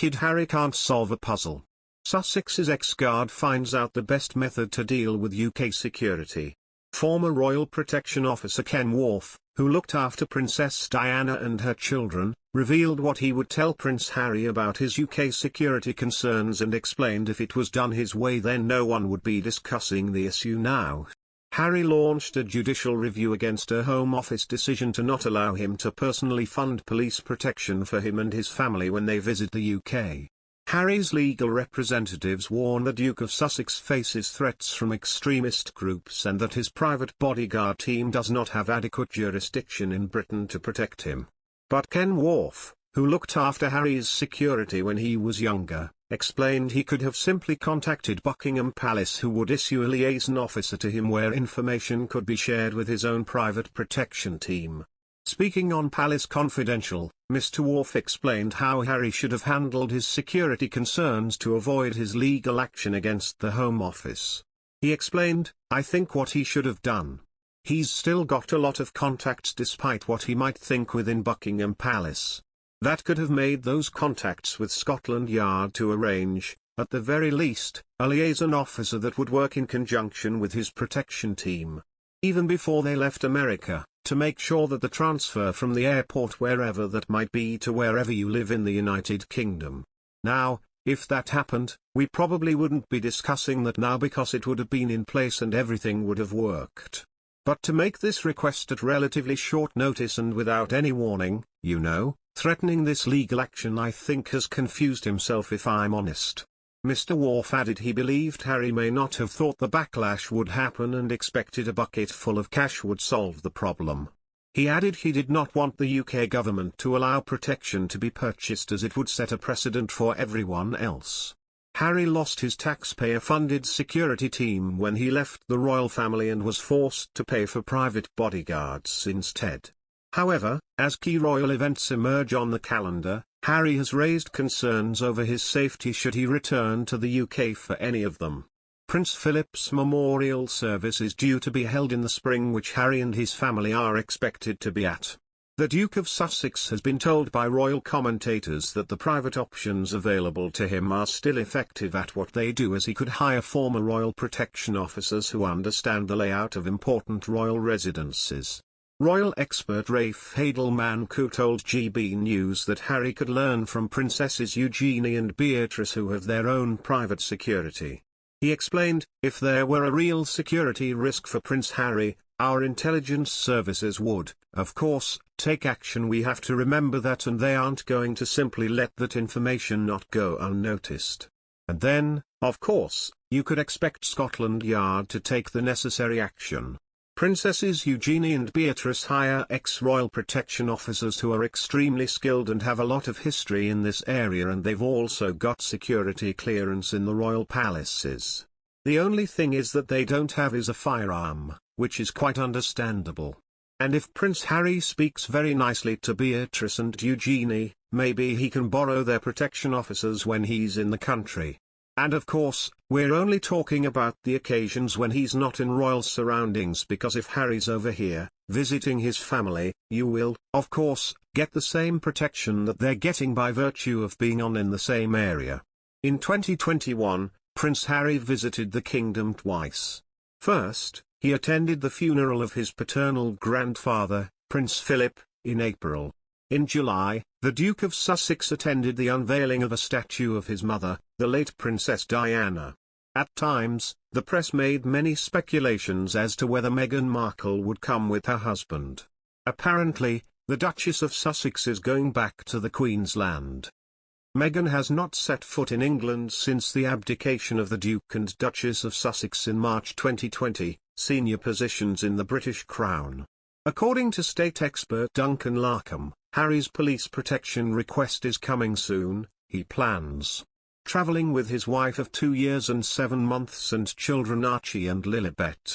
kid Harry can't solve a puzzle. Sussex's ex-guard finds out the best method to deal with UK security. Former Royal Protection Officer Ken Wharfe, who looked after Princess Diana and her children, revealed what he would tell Prince Harry about his UK security concerns and explained if it was done his way then no one would be discussing the issue now. Harry launched a judicial review against a Home Office decision to not allow him to personally fund police protection for him and his family when they visit the UK. Harry's legal representatives warn the Duke of Sussex faces threats from extremist groups and that his private bodyguard team does not have adequate jurisdiction in Britain to protect him. But Ken Wharfe, who looked after Harry's security when he was younger, explained he could have simply contacted Buckingham Palace, who would issue a liaison officer to him where information could be shared with his own private protection team. Speaking on Palace Confidential, Mr. Wharfe explained how Harry should have handled his security concerns to avoid his legal action against the Home Office. He explained, "I think what he should have done. He's still got a lot of contacts despite what he might think within Buckingham Palace. That could have made those contacts with Scotland Yard to arrange, at the very least, a liaison officer that would work in conjunction with his protection team. Even before they left America, to make sure that the transfer from the airport wherever that might be to wherever you live in the United Kingdom. Now, if that happened, we probably wouldn't be discussing that now because it would have been in place and everything would have worked. But to make this request at relatively short notice and without any warning, threatening this legal action I think has confused himself if I'm honest." Mr. Wharfe added he believed Harry may not have thought the backlash would happen and expected a bucket full of cash would solve the problem. He added he did not want the UK government to allow protection to be purchased as it would set a precedent for everyone else. Harry lost his taxpayer-funded security team when he left the royal family and was forced to pay for private bodyguards instead. However, as key royal events emerge on the calendar, Harry has raised concerns over his safety should he return to the UK for any of them. Prince Philip's memorial service is due to be held in the spring, which Harry and his family are expected to be at. The Duke of Sussex has been told by royal commentators that the private options available to him are still effective at what they do, as he could hire former royal protection officers who understand the layout of important royal residences. Royal expert Rafe Hadelman-Ku told GB News that Harry could learn from Princesses Eugenie and Beatrice, who have their own private security. He explained, "If there were a real security risk for Prince Harry, our intelligence services would, of course, take action. We have to remember that, and they aren't going to simply let that information not go unnoticed. And then, of course, you could expect Scotland Yard to take the necessary action." Princesses Eugenie and Beatrice hire ex-royal protection officers who are extremely skilled and have a lot of history in this area, and they've also got security clearance in the royal palaces. The only thing is that they don't have is a firearm, which is quite understandable. And if Prince Harry speaks very nicely to Beatrice and Eugenie, maybe he can borrow their protection officers when he's in the country. And of course, we're only talking about the occasions when he's not in royal surroundings, because if Harry's over here, visiting his family, you will, of course, get the same protection that they're getting by virtue of being in the same area. In 2021, Prince Harry visited the kingdom twice. First, he attended the funeral of his paternal grandfather, Prince Philip, in April. In July, the Duke of Sussex attended the unveiling of a statue of his mother, the late Princess Diana. At times, the press made many speculations as to whether Meghan Markle would come with her husband. Apparently, the Duchess of Sussex is going back to the Queen's Land. Meghan has not set foot in England since the abdication of the Duke and Duchess of Sussex in March 2020, senior positions in the British Crown. According to state expert Duncan Larkham, Harry's police protection request is coming soon. He plans traveling with his wife of 2 years and 7 months and children Archie and Lilibet.